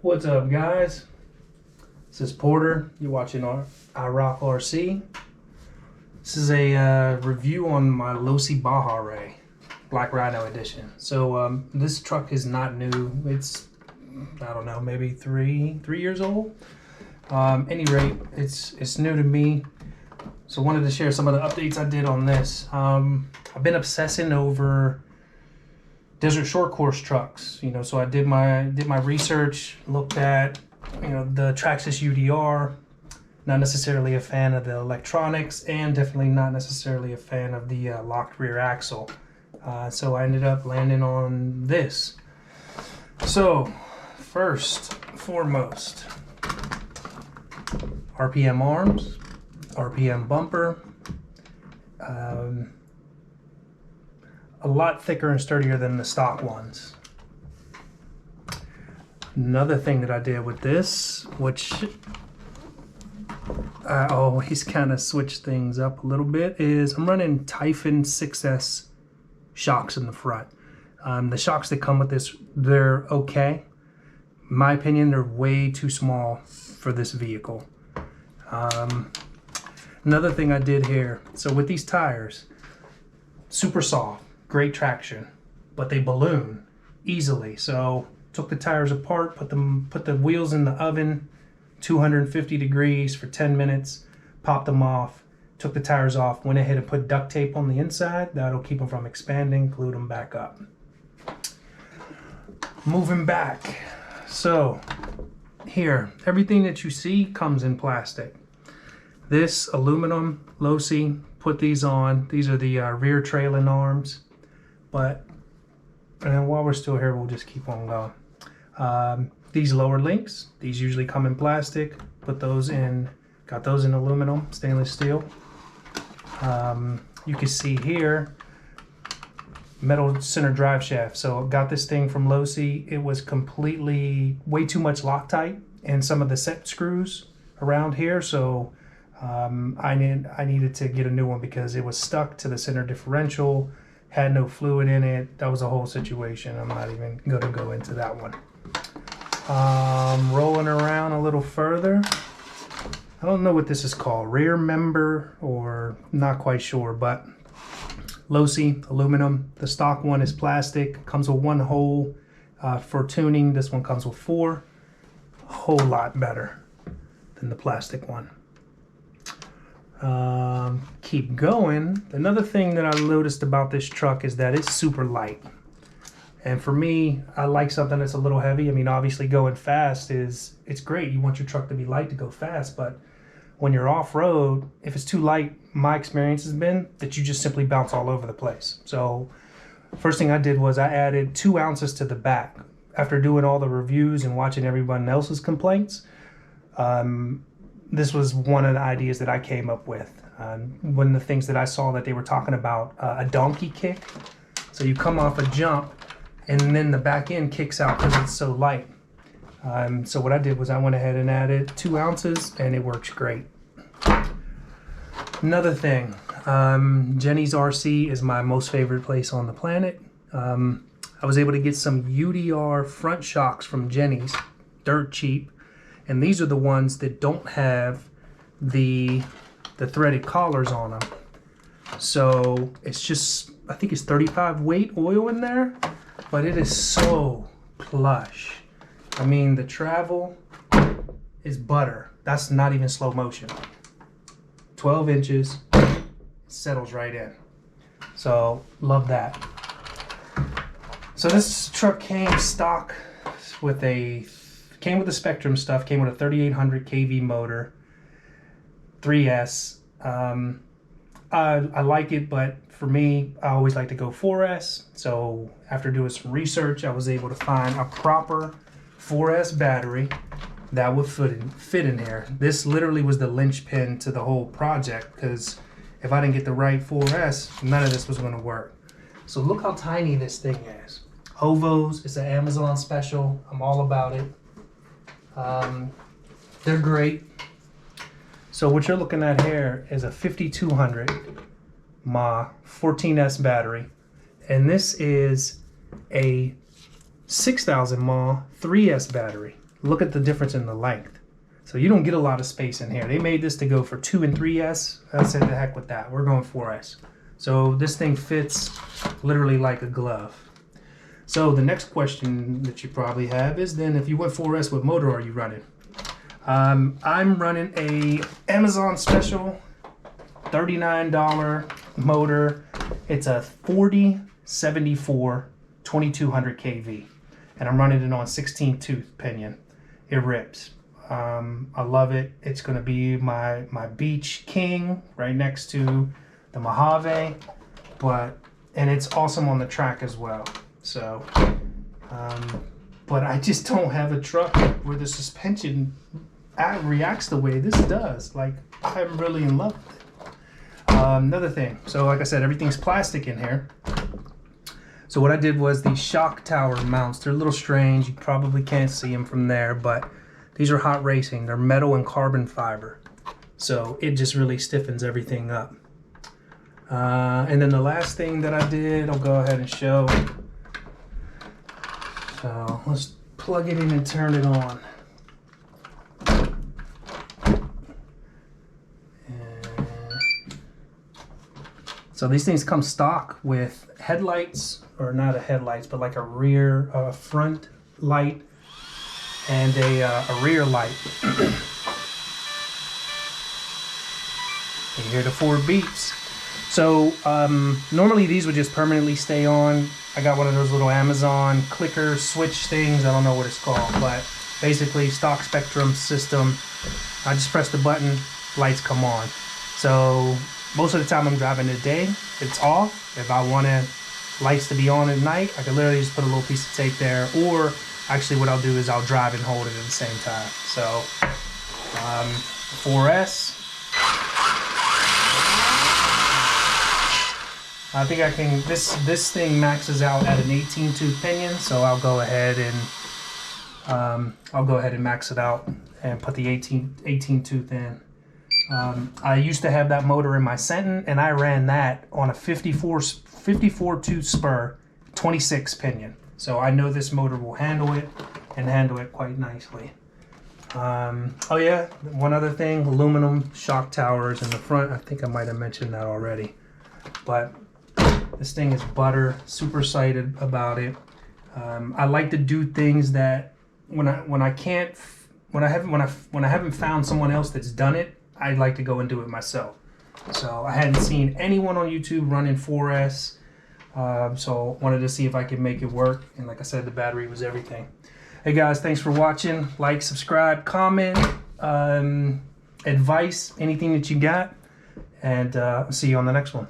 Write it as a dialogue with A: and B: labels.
A: What's up, guys? This is Porter. You're watching our IROC-RC. This is a review on my Losi Baja Rey Black Rhino edition. So this truck is not new. It's, I don't know, maybe three years old. Any rate, it's new to me. So wanted to share some of the updates I did on this. I've been obsessing over desert short course trucks, so I did my research, looked at, the Traxxas UDR, not necessarily a fan of the electronics, and definitely not necessarily a fan of the locked rear axle. So I ended up landing on this. So, first, foremost, RPM arms, RPM bumper, a lot thicker and sturdier than the stock ones. Another thing that I did with this, which I always kind of switch things up a little bit, is I'm running Typhon 6S shocks in the front. The shocks that come with this, they're okay. In my opinion, they're way too small for this vehicle. Another thing I did here, so with these tires, super soft, great traction, but they balloon easily. So took the tires apart, put the wheels in the oven, 250 degrees for 10 minutes, popped them off, took the tires off, went ahead and put duct tape on the inside. That'll keep them from expanding, glued them back up. Moving back. So here, everything that you see comes in plastic. This aluminum, Losi, put these on. These are the rear trailing arms. And while we're still here, we'll just keep on going. These lower links, these usually come in plastic. Put those in, got those in aluminum, stainless steel. You can see here, metal center drive shaft. So got this thing from Losi. It was completely, way too much Loctite and some of the set screws around here. So I needed to get a new one because it was stuck to the center differential, had no fluid in it. That was a whole situation. I'm not even going to go into that one. Rolling around a little further. I don't know what this is called, rear member, or not quite sure, but Losi aluminum. The stock one is plastic, comes with one hole for tuning. This one comes with four. A whole lot better than the plastic one. Keep going. Another thing that I noticed about this truck is that it's super light. And for me, I like something that's a little heavy. I mean, obviously going fast it's great. You want your truck to be light to go fast, but when you're off-road, if it's too light, my experience has been that you just simply bounce all over the place. So first thing I did was I added 2 ounces to the back. After doing all the reviews and watching everyone else's complaints, this was one of the ideas that I came up with. One of the things that I saw that they were talking about, a donkey kick. So you come off a jump and then the back end kicks out because it's so light. So what I did was I went ahead and added 2 ounces and it works great. Another thing, Jenny's RC is my most favorite place on the planet. I was able to get some UDR front shocks from Jenny's, dirt cheap. And these are the ones that don't have the threaded collars on them. So it's just, I think it's 35 weight oil in there, but it is so plush. I mean, the travel is butter. That's not even slow motion. 12 inches, settles right in. So love that. So this truck came stock with the Spectrum stuff, came with a 3800 kV motor, 3S. I like it, but for me, I always like to go 4S. So after doing some research, I was able to find a proper 4S battery that would fit in here. This literally was the linchpin to the whole project, because if I didn't get the right 4S, none of this was going to work. So look how tiny this thing is. Hovos, it's an Amazon special. I'm all about it. They're great. So what you're looking at here is a 5200 mAh 14S battery, and this is a 6000 mAh 3S battery. look at the difference in the length. So you don't get a lot of space in here. They made this to go for 2 and 3S. I said the heck with that. We're going 4S. So this thing fits literally like a glove. So the next question that you probably have is then, if you went 4S, what motor are you running? I'm running a Amazon special $39 motor. It's a 4074 2200 kV, and I'm running it on 16 tooth pinion. It rips. I love it. It's going to be my beach king right next to the Mojave, and it's awesome on the track as well. So but I just don't have a truck where the suspension reacts the way this does. Like, I'm really in love with it. Another thing, so like I said, everything's plastic in here. So what I did was these shock tower mounts. They're a little strange. You probably can't see them from there, but these are hot racing. They're metal and carbon fiber. So it just really stiffens everything up. And then the last thing that I did, I'll go ahead and show. So let's plug it in and turn it on. So these things come stock with headlights, or not a headlights, but like a front light and a rear light. You hear the 4 beeps. So normally these would just permanently stay on. I got one of those little Amazon clicker switch things. I don't know what it's called, but basically stock spectrum system. I just press the button, lights come on. So most of the time I'm driving the day, it's off. If I want lights to be on at night, I can literally just put a little piece of tape there, or actually what I'll do is I'll drive and hold it at the same time. So 4S, I think I can, this thing maxes out at an 18 tooth pinion, so I'll go ahead and max it out and put the 18 tooth in. I used to have that motor in my Senton, and I ran that on a 54 tooth spur, 26 pinion. So I know this motor will handle it, and handle it quite nicely. Oh yeah, one other thing, aluminum shock towers in the front. I think I might have mentioned that already, but this thing is butter. Super excited about it. I like to do things that when I haven't found someone else that's done it, I'd like to go and do it myself. So I hadn't seen anyone on YouTube running 4S, so wanted to see if I could make it work. And like I said, the battery was everything. Hey guys, thanks for watching. Like, subscribe, comment, advice, anything that you got, and I'll see you on the next one.